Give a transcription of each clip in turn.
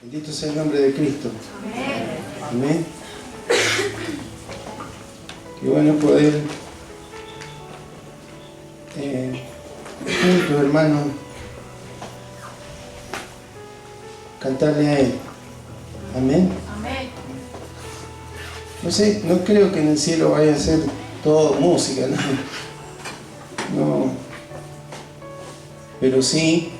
Bendito sea el nombre de Cristo. Amén. Qué bueno poder juntos, hermanos, cantarle a Él. Amén. No sé, no creo que en el cielo vaya a ser todo música, ¿no? No. Pero sí,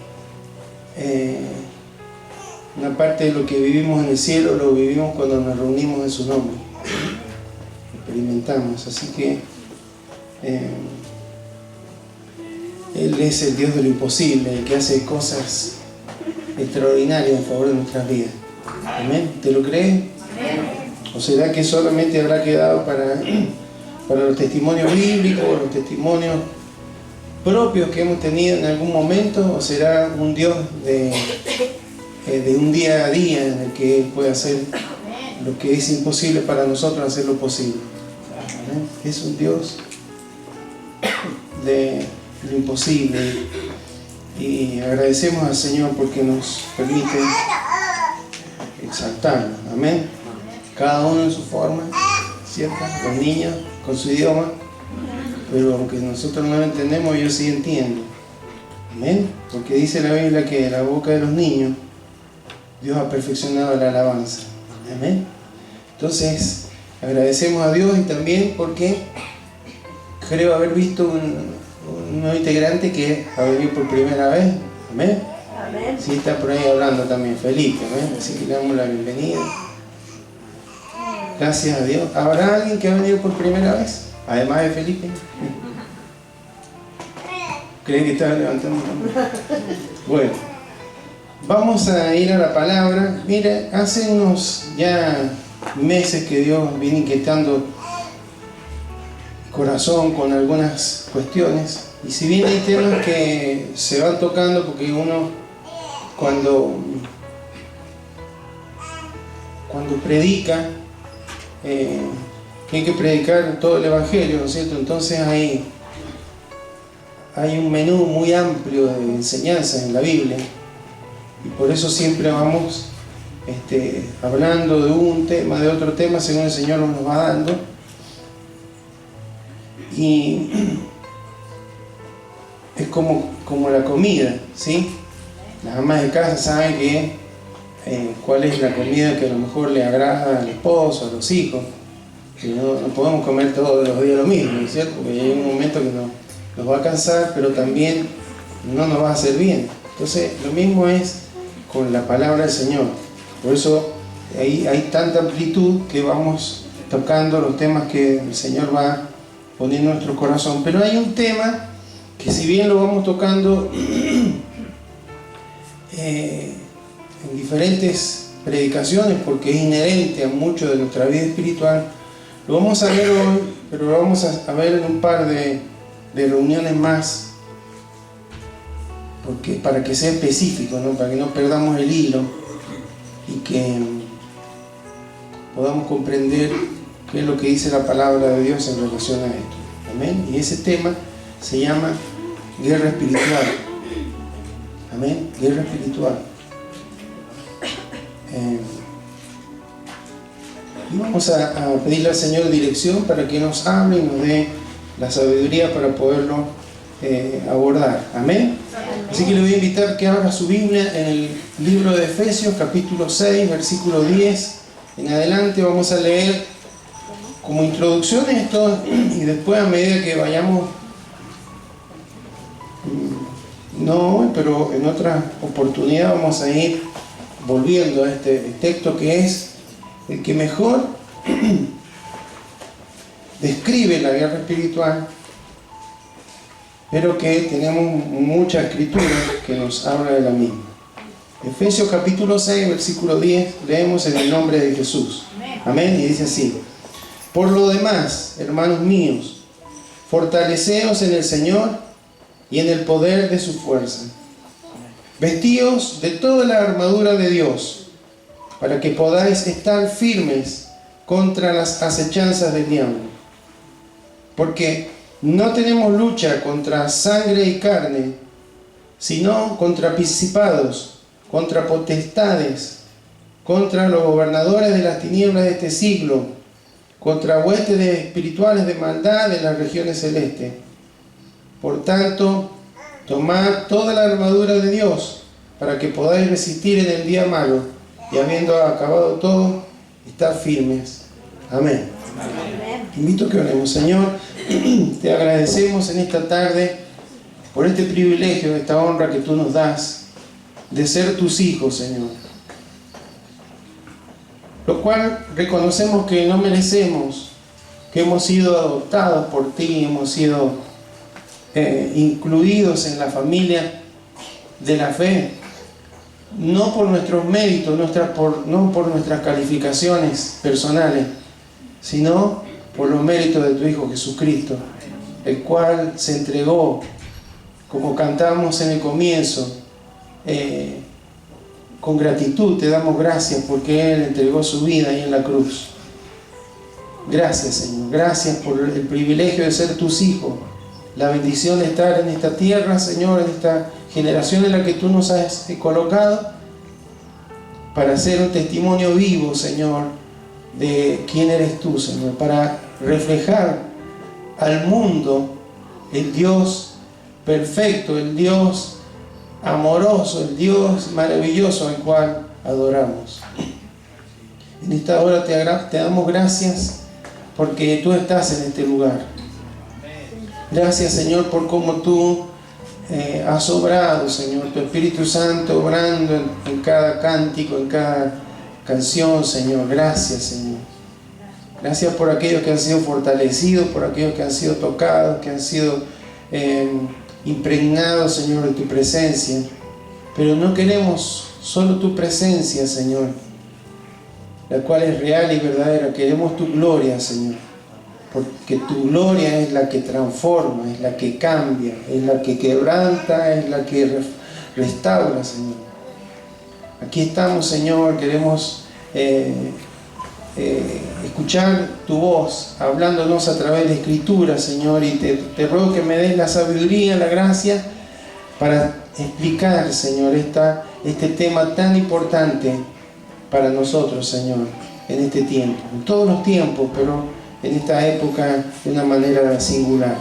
una parte de lo que vivimos en el cielo lo vivimos cuando nos reunimos en su nombre. Experimentamos, así que Él es el Dios de lo imposible, el que hace cosas extraordinarias en favor de nuestras vidas. Amén. ¿Te lo crees? Amén. ¿O será que solamente habrá quedado para los testimonios bíblicos, o los testimonios propios que hemos tenido en algún momento? ¿O será un Dios de un día a día en el que Él puede hacer lo que es imposible para nosotros, hacer lo posible? ¿Amén? Es un Dios de lo imposible, y agradecemos al Señor porque nos permite exaltarlo. Amén. Cada uno en su forma, ¿cierto? Los niños con su idioma, pero aunque nosotros no lo entendemos, yo sí entiendo. Amén. Porque dice la Biblia que en la boca de los niños Dios ha perfeccionado la alabanza. Amén. Entonces agradecemos a Dios, y también porque creo haber visto un nuevo integrante que va a venir por primera vez. Amén. Amén. Sí, está por ahí hablando también, Felipe. Amén. Así que le damos la bienvenida. Gracias a Dios. ¿Habrá alguien que ha venido por primera vez? Además de Felipe. ¿Creen que estaba levantando la mano? Bueno, vamos a ir a la palabra. Mira, hace unos ya meses que Dios viene inquietando el corazón con algunas cuestiones. Y si bien hay temas que se van tocando, porque uno cuando predica, hay que predicar todo el Evangelio, ¿no es cierto? Entonces hay un menú muy amplio de enseñanzas en la Biblia, y por eso siempre vamos hablando de un tema, de otro tema, según el Señor nos va dando. Y es como la comida, ¿sí? Las amas de casa saben que cuál es la comida que a lo mejor le agrada al esposo, a los hijos. Que no podemos comer todos los días lo mismo, ¿no es cierto? Porque hay un momento que nos va a cansar, pero también no nos va a hacer bien. Entonces lo mismo es con la palabra del Señor. Por eso hay tanta amplitud que vamos tocando los temas que el Señor va poniendo en nuestro corazón. Pero hay un tema que, si bien lo vamos tocando en diferentes predicaciones, porque es inherente a mucho de nuestra vida espiritual, lo vamos a ver hoy, pero lo vamos a ver en un par de reuniones más, porque para que sea específico, ¿no? Para que no perdamos el hilo y que podamos comprender qué es lo que dice la palabra de Dios en relación a esto. Amén. Y ese tema se llama guerra espiritual. Amén. Guerra espiritual. Y vamos a pedirle al Señor dirección para que nos hable y nos dé la sabiduría para poderlo abordar. Amén. Así que le voy a invitar que abra su Biblia en el libro de Efesios, capítulo 6, versículo 10 en adelante. Vamos a leer como introducción esto, y después, a medida que vayamos, no hoy, pero en otra oportunidad, vamos a ir volviendo a este texto, que es el que mejor describe la guerra espiritual, pero que tenemos mucha escritura que nos habla de la misma. Efesios capítulo 6, versículo 10, leemos en el nombre de Jesús. Amén. Y dice así: por lo demás, hermanos míos, fortaleceos en el Señor y en el poder de su fuerza. Vestíos de toda la armadura de Dios, para que podáis estar firmes contra las acechanzas del diablo. Porque no tenemos lucha contra sangre y carne, sino contra principados, contra potestades, contra los gobernadores de las tinieblas de este siglo, contra huestes espirituales de maldad en las regiones celestes. Por tanto, tomad toda la armadura de Dios, para que podáis resistir en el día malo, y habiendo acabado todo, estar firmes. Amén. Amén. Invito a que oremos. Señor, te agradecemos en esta tarde por este privilegio, esta honra que tú nos das de ser tus hijos, Señor. Lo cual reconocemos que no merecemos, que hemos sido adoptados por ti, hemos sido incluidos en la familia de la fe, no por nuestros méritos, no por nuestras calificaciones personales, sino por los méritos de tu Hijo Jesucristo, el cual se entregó, como cantamos en el comienzo, con gratitud te damos gracias porque Él entregó su vida ahí en la cruz. Gracias, Señor, gracias por el privilegio de ser tus hijos, la bendición de estar en esta tierra, Señor, en esta generación en la que tú nos has colocado, para ser un testimonio vivo, Señor, de quién eres tú, Señor, para reflejar al mundo el Dios perfecto, el Dios amoroso, el Dios maravilloso al cual adoramos. En esta hora te damos gracias porque tú estás en este lugar. Gracias, Señor, por cómo tú has obrado, Señor, tu Espíritu Santo obrando en cada cántico, en cada canción, Señor. Gracias, Señor. Gracias por aquellos que han sido fortalecidos, por aquellos que han sido tocados, que han sido impregnados, Señor, de tu presencia. Pero no queremos solo tu presencia, Señor, la cual es real y verdadera. Queremos tu gloria, Señor, porque tu gloria es la que transforma, es la que cambia, es la que quebranta, es la que restaura, Señor. Aquí estamos, Señor, queremos escuchar tu voz hablándonos a través de Escritura, Señor, y te ruego que me des la sabiduría, la gracia para explicar, Señor, este tema tan importante para nosotros, Señor, en este tiempo, en todos los tiempos, pero en esta época de una manera singular.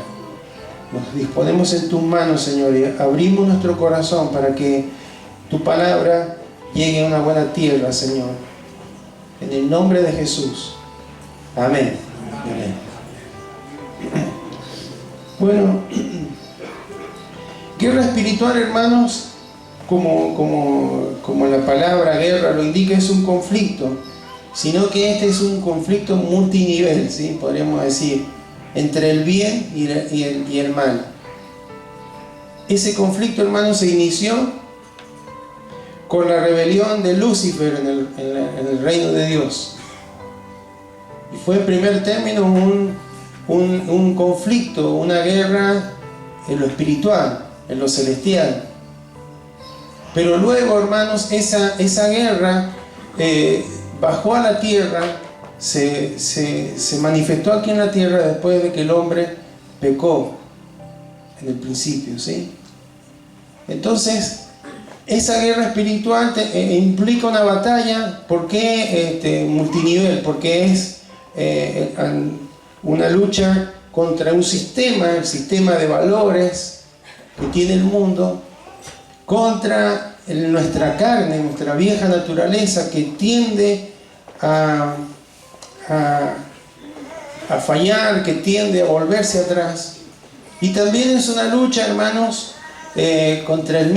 Nos disponemos en tus manos, Señor, y abrimos nuestro corazón para que tu palabra llegue a una buena tierra, Señor. En el nombre de Jesús. Amén. Amén. Bueno, guerra espiritual, hermanos, como la palabra guerra lo indica, es un conflicto, sino que este es un conflicto multinivel, ¿sí? Podríamos decir, entre el bien y el mal. Ese conflicto, hermanos, se inició con la rebelión de Lucifer en el reino de Dios. Y fue en primer término un conflicto, una guerra en lo espiritual, en lo celestial. Pero luego, hermanos, esa guerra bajó a la tierra, se manifestó aquí en la tierra después de que el hombre pecó en el principio, ¿sí? Entonces, esa guerra espiritual implica una batalla. ¿Por qué multinivel? Porque es una lucha contra un sistema, el sistema de valores que tiene el mundo, contra nuestra carne, nuestra vieja naturaleza que tiende a fallar, que tiende a volverse atrás. Y también es una lucha, hermanos, contra las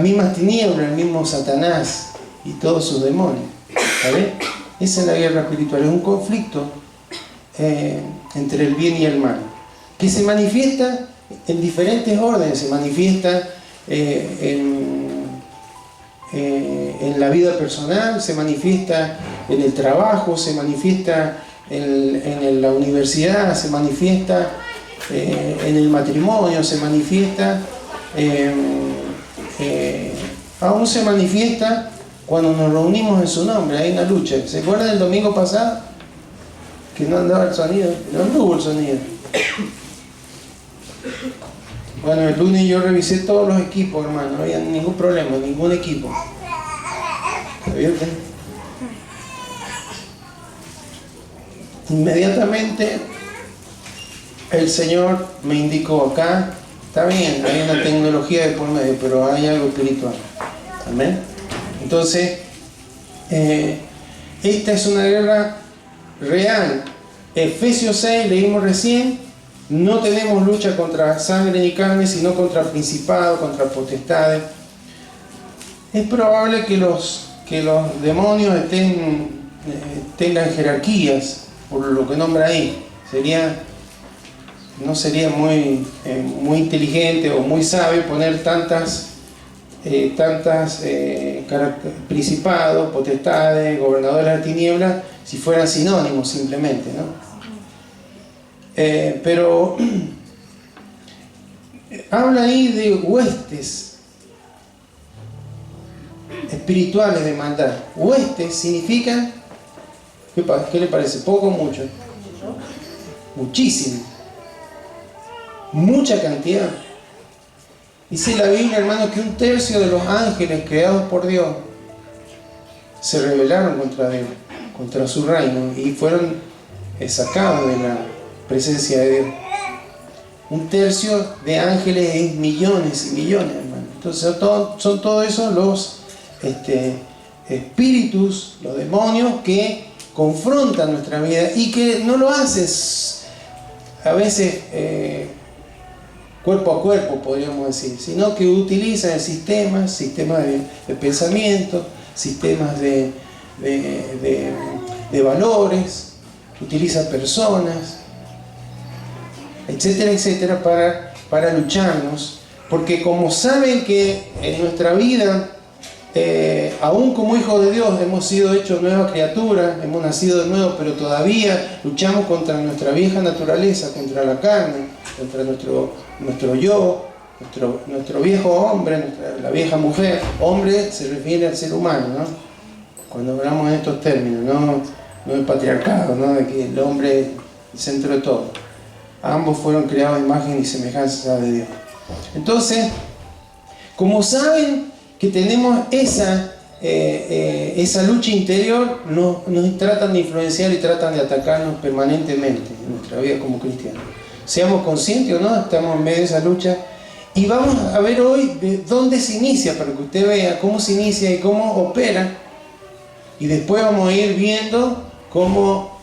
mismas tinieblas, el mismo Satanás y todos sus demonios. ¿Vale? Esa es la guerra espiritual, es un conflicto entre el bien y el mal, que se manifiesta en diferentes órdenes. Se manifiesta en la vida personal, se manifiesta en el trabajo, se manifiesta en la universidad, se manifiesta en el matrimonio, se manifiesta aún se manifiesta cuando nos reunimos en su nombre. Hay una lucha. ¿Se acuerdan del domingo pasado? Que no andaba el sonido, no anduvo el sonido. Bueno, el lunes yo revisé todos los equipos, hermano, no había ningún problema, ningún equipo. ¿viste? Inmediatamente el Señor me indicó acá, está bien, hay una tecnología de por medio, pero hay algo espiritual. Amén. Entonces, esta es una guerra real. Efesios 6, leímos recién, no tenemos lucha contra sangre ni carne, sino contra principados, contra potestades. Es probable que los demonios tengan jerarquías, por lo que nombra ahí. No sería muy inteligente o muy sabio poner tantas principados, potestades, gobernadores de la tiniebla, si fueran sinónimos simplemente, ¿no? Pero habla ahí de huestes espirituales de maldad. Huestes significan, ¿qué le parece? ¿Poco o mucho? Muchísimo. Mucha cantidad. Dice la Biblia, hermano, que 1/3 de los ángeles creados por Dios se rebelaron contra Dios, contra su reino, y fueron sacados de la presencia de Dios. 1/3 de ángeles es millones y millones, hermano. Entonces son todos esos los espíritus, los demonios que confrontan nuestra vida y que no lo haces a veces cuerpo a cuerpo, podríamos decir, sino que utilizan sistemas de pensamiento, sistemas de valores, utiliza personas, etcétera, etcétera, para lucharnos, porque como saben que en nuestra vida, aún como hijos de Dios, hemos sido hechos nueva criatura, hemos nacido de nuevo, pero todavía luchamos contra nuestra vieja naturaleza, contra la carne, contra nuestro yo, nuestro viejo hombre, la vieja mujer. Hombre se refiere al ser humano, ¿no? Cuando hablamos en estos términos, no el patriarcado, ¿no? De que el hombre es el centro de todo. Ambos fueron creados a imagen y semejanza de Dios. Entonces, como saben que tenemos esa lucha interior, nos tratan de influenciar y tratan de atacarnos permanentemente en nuestra vida como cristianos. Seamos conscientes o no, estamos en medio de esa lucha. Y vamos a ver hoy de dónde se inicia, para que usted vea cómo se inicia y cómo opera. Y después vamos a ir viendo cómo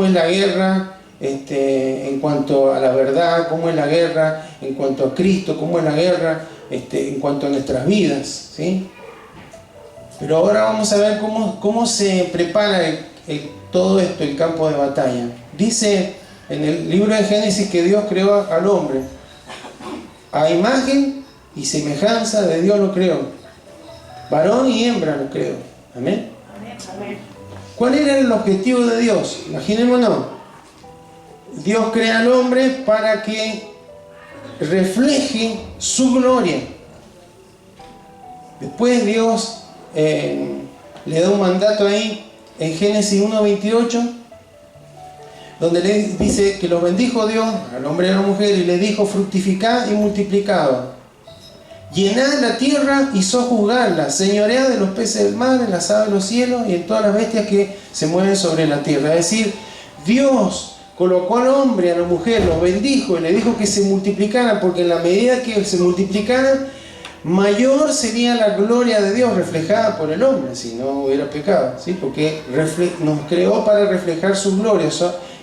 es la guerra en cuanto a la verdad, cómo es la guerra en cuanto a Cristo, cómo es la guerra en cuanto a nuestras vidas, ¿sí? Pero ahora vamos a ver cómo se prepara todo esto, el campo de batalla. Dice en el libro de Génesis que Dios creó al hombre. A imagen y semejanza de Dios lo creó. Varón y hembra lo creó. Amén. Amén. ¿Cuál era el objetivo de Dios? Imaginémonos. Dios crea al hombre para que refleje su gloria. Después Dios le da un mandato ahí en Génesis 1:28, donde le dice que los bendijo Dios al hombre y a la mujer y le dijo: fructificad y multiplicaos, llenad la tierra y sojuzgadla, señoread de los peces del mar, en las aves de los cielos y en todas las bestias que se mueven sobre la tierra. Es decir, Dios colocó al hombre y a la mujer, los bendijo y le dijo que se multiplicaran, porque en la medida que se multiplicaran, mayor sería la gloria de Dios reflejada por el hombre, si no hubiera pecado, ¿sí? Porque nos creó para reflejar su gloria.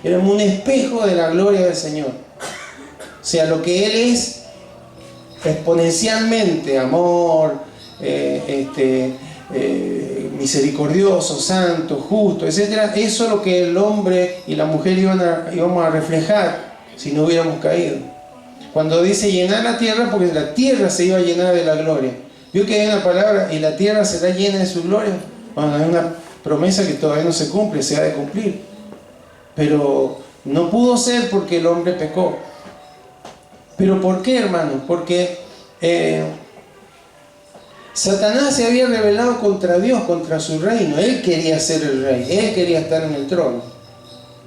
Éramos un espejo de la gloria del Señor. O sea, lo que Él es exponencialmente, amor, misericordioso, santo, justo, etc. Eso es lo que el hombre y la mujer íbamos a reflejar si no hubiéramos caído. Cuando dice llenar la tierra, porque la tierra se iba a llenar de la gloria. ¿Vio que hay una palabra, y la tierra será llena de su gloria? Bueno, hay una promesa que todavía no se cumple, se ha de cumplir. Pero no pudo ser porque el hombre pecó. ¿Pero por qué, hermano? Porque Satanás se había rebelado contra Dios, contra su reino. Él quería ser el rey, él quería estar en el trono.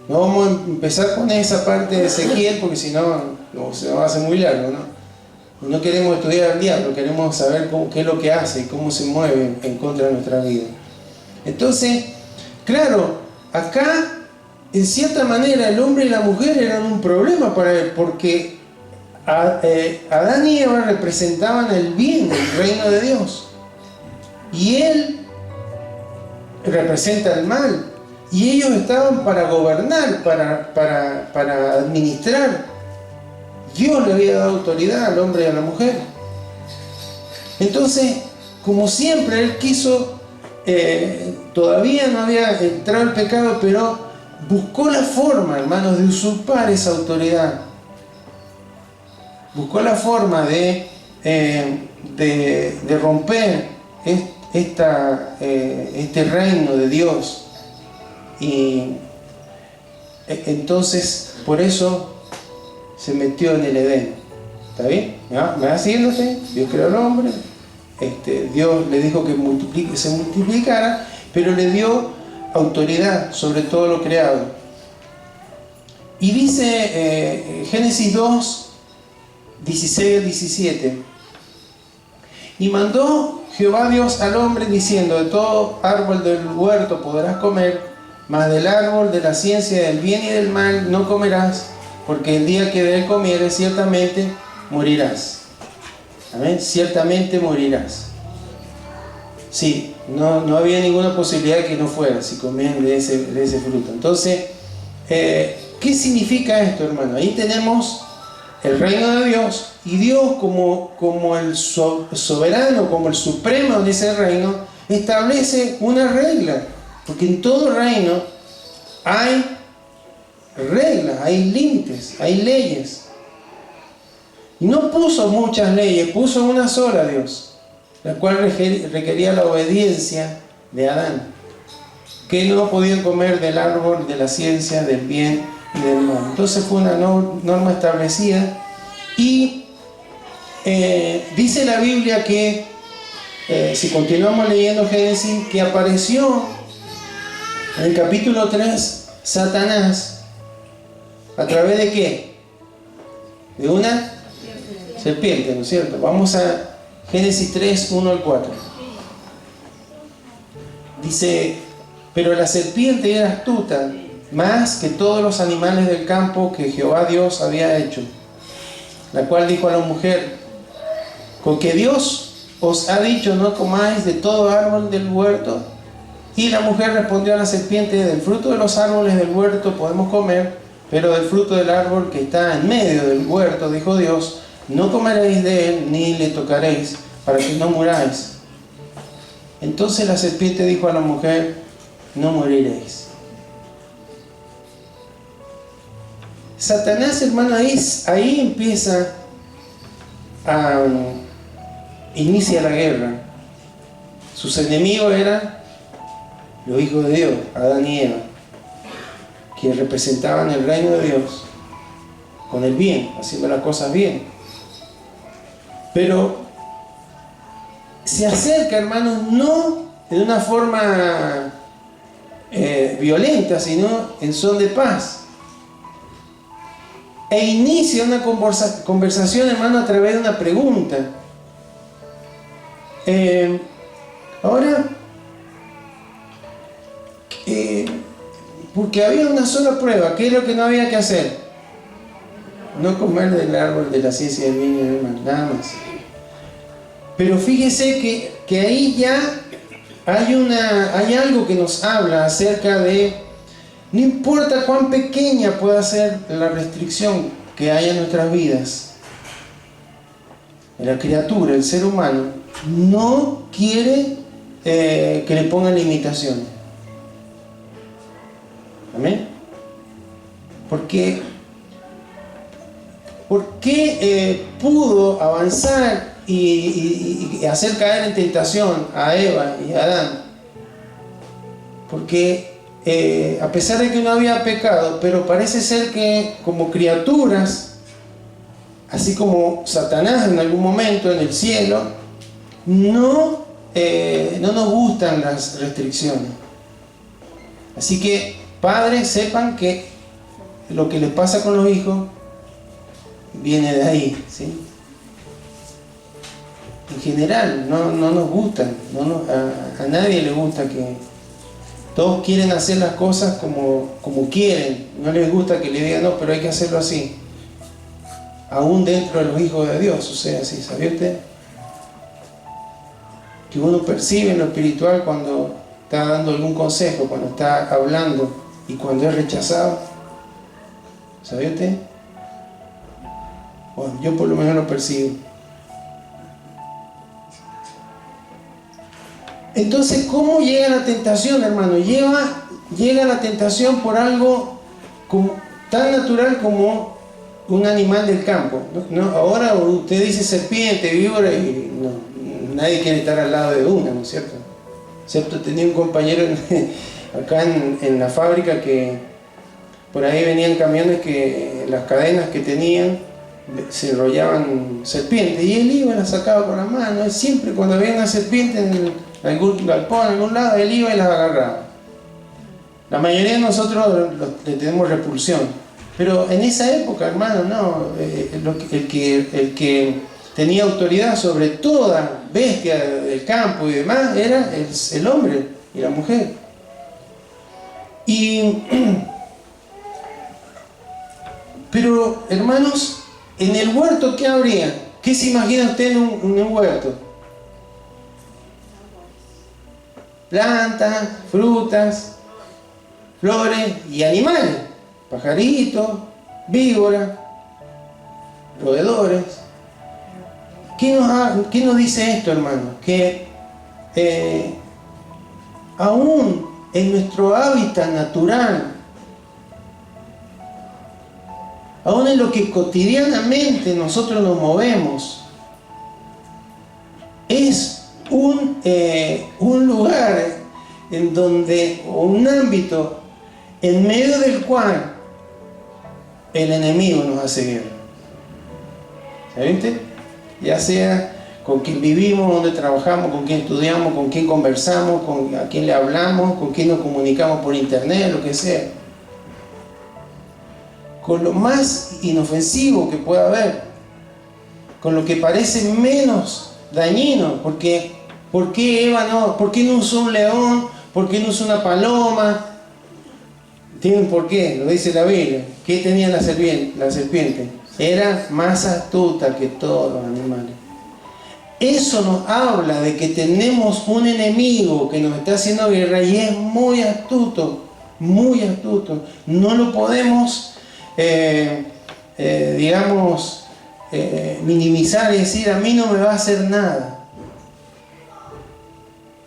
No vamos a empezar con esa parte de Ezequiel, porque si no se va a hacer muy largo, ¿no? No queremos estudiar al diablo, queremos saber qué es lo que hace y cómo se mueve en contra de nuestra vida. Entonces, claro, acá, en cierta manera, el hombre y la mujer eran un problema para él, porque Adán y Eva representaban el bien, el reino de Dios. Y él representa el mal. Y ellos estaban para gobernar, para administrar. Dios le había dado autoridad al hombre y a la mujer. Entonces, como siempre, él quiso, todavía no había entrado el pecado, pero buscó la forma, hermanos, de usurpar esa autoridad. Buscó la forma de romper este reino de Dios. Y entonces, por eso se metió en el Edén. ¿Está bien? ¿Me va siguiéndose? Dios creó al hombre. Dios le dijo que se multiplicara, pero le dio autoridad sobre todo lo creado. Y dice Génesis 2, 16 al 17: y mandó Jehová Dios al hombre diciendo: de todo árbol del huerto podrás comer, mas del árbol de la ciencia del bien y del mal no comerás, porque el día que de él comieres ciertamente morirás. Amén, ciertamente morirás. Sí, no había ninguna posibilidad de que no fuera si comían de ese fruto. Entonces, ¿qué significa esto, hermano? Ahí tenemos el reino de Dios, y Dios como el soberano, como el supremo de ese reino, establece una regla, porque en todo reino hay reglas, hay límites, hay leyes. Y no puso muchas leyes, puso una sola, Dios, la cual requería la obediencia de Adán, que no podían comer del árbol de la ciencia del bien y del mal. Entonces fue una norma establecida. Y dice la Biblia que, si continuamos leyendo Génesis, que apareció en el capítulo 3 Satanás, ¿a través de qué? De una serpiente, ¿no es cierto? Vamos a Génesis 3, 1 al 4. Dice: pero la serpiente era astuta más que todos los animales del campo que Jehová Dios había hecho, la cual dijo a la mujer: con que Dios os ha dicho no comáis de todo árbol del huerto. Y la mujer respondió a la serpiente: del fruto de los árboles del huerto podemos comer, pero del fruto del árbol que está en medio del huerto, dijo Dios, no comeréis de él ni le tocaréis, para que no muráis. Entonces la serpiente dijo a la mujer: no moriréis. Satanás, hermano, ahí empieza inicia la guerra. Sus enemigos eran los hijos de Dios, Adán y Eva, que representaban el reino de Dios con el bien, haciendo las cosas bien. Pero se acerca, hermanos, no de una forma violenta, sino en son de paz. E inicia una conversación, hermano, a través de una pregunta. Ahora, porque había una sola prueba. ¿Qué es lo que no había que hacer? No comer del árbol de la ciencia del bien y del mal, nada más. Pero fíjese que ahí ya hay algo que nos habla acerca de: no importa cuán pequeña pueda ser la restricción que haya en nuestras vidas, la criatura, el ser humano, no quiere que le pongan limitaciones. Amén. ¿Por qué pudo avanzar y hacer caer en tentación a Eva y a Adán? Porque a pesar de que no había pecado, pero parece ser que como criaturas, así como Satanás en algún momento en el cielo, no nos gustan las restricciones. Así que, padres, sepan que lo que les pasa con los hijos viene de ahí, ¿sí? En general, no nos gustan, a nadie le gusta Todos quieren hacer las cosas como quieren. No les gusta que le digan, no, pero hay que hacerlo así. Aún dentro de los hijos de Dios sucede así, ¿sabía usted? Que uno percibe en lo espiritual cuando está dando algún consejo, cuando está hablando y cuando es rechazado. ¿Sabía usted? Bueno, yo por lo menos lo percibo. Entonces, ¿cómo llega la tentación, hermano? Llega la tentación por algo tan natural como un animal del campo. ¿No? Ahora usted dice serpiente, víbora, y nadie quiere estar al lado de una, ¿no es cierto? Excepto tenía un compañero acá en la fábrica que por ahí venían camiones que las cadenas que tenían se enrollaban serpientes y él iba y las sacaba con la mano. Él siempre cuando había una serpiente en algún galpón, en algún lado, él iba y las agarraba. La mayoría de nosotros le tenemos repulsión, pero en esa época, hermano, no, el que tenía autoridad sobre toda bestia del campo y demás era el hombre y la mujer. Pero, hermanos, en el huerto, ¿qué habría? ¿Qué se imagina usted en un huerto? Plantas, frutas, flores y animales. Pajaritos, víboras, roedores. ¿Qué nos dice esto, hermano? Que aún en nuestro hábitat natural, aún en lo que cotidianamente nosotros nos movemos, es un lugar en donde, un ámbito en medio del cual el enemigo nos hace guerra. ¿Saben? Ya sea con quien vivimos, donde trabajamos, con quien estudiamos, con quien conversamos, a quien le hablamos, con quien nos comunicamos por internet, lo que sea. Con lo más inofensivo que pueda haber, con lo que parece menos dañino, porque ¿por qué Eva no? ¿Por qué no usó un león? ¿Por qué no usó una paloma? ¿Tienen por qué? Lo dice la Biblia. ¿Qué tenía la serpiente? Era más astuta que todos los animales. Eso nos habla de que tenemos un enemigo que nos está haciendo guerra y es muy astuto, muy astuto. No lo podemos, minimizar y decir, a mí no me va a hacer nada.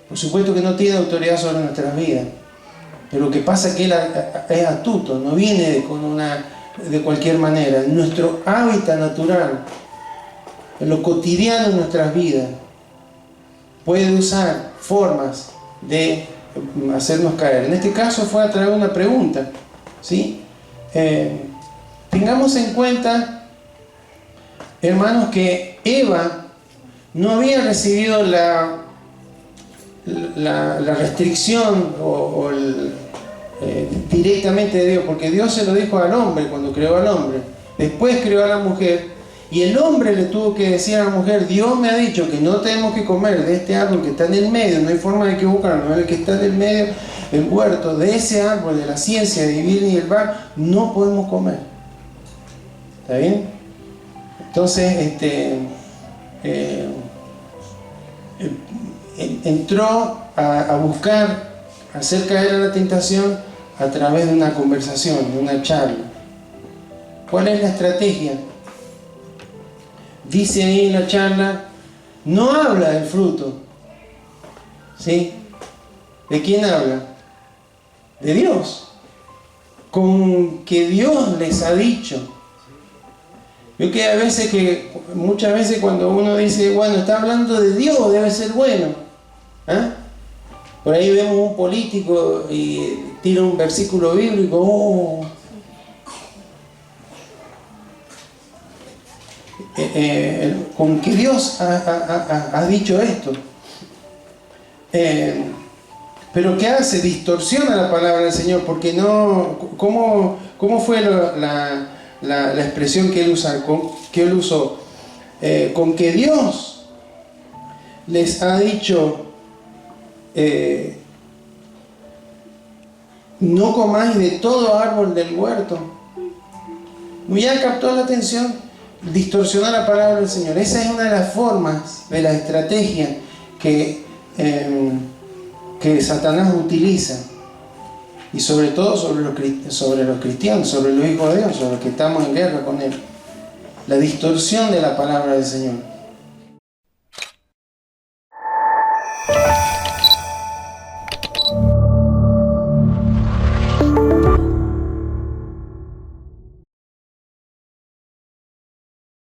Por supuesto que no tiene autoridad sobre nuestras vidas, pero lo que pasa es que él es astuto, no viene de cualquier manera. En nuestro hábitat natural, en lo cotidiano de nuestras vidas, puede usar formas de hacernos caer. En este caso fue a través de una pregunta, ¿sí? Tengamos en cuenta, hermanos, que Eva no había recibido la restricción directamente de Dios, porque Dios se lo dijo al hombre cuando creó al hombre. Después creó a la mujer y el hombre le tuvo que decir a la mujer, Dios me ha dicho que no tenemos que comer de este árbol que está en el medio, no hay forma de equivocarnos, el que está en el medio del huerto, de ese árbol de la ciencia de vivir y el mal, no podemos comer. ¿Está bien? Entonces, entró a buscar hacer caer a la tentación a través de una conversación, de una charla. ¿Cuál es la estrategia? Dice ahí en la charla, no habla del fruto, ¿sí? ¿De quién habla? De Dios. Con que Dios les ha dicho. Yo que muchas veces cuando uno dice, bueno, está hablando de Dios, debe ser bueno. ¿Ah? Por ahí vemos un político y tira un versículo bíblico, con que Dios ha dicho esto. Pero ¿qué hace? Distorsiona la palabra del Señor, porque no... ¿Cómo fue la expresión que él usó? Con que Dios les ha dicho no comáis de todo árbol del huerto. Ya captó la atención, distorsionar la palabra del Señor. Esa es una de las formas, de la estrategia que Satanás utiliza. Y sobre todo sobre los cristianos, sobre los hijos de Dios, sobre los que estamos en guerra con Él. La distorsión de la palabra del Señor.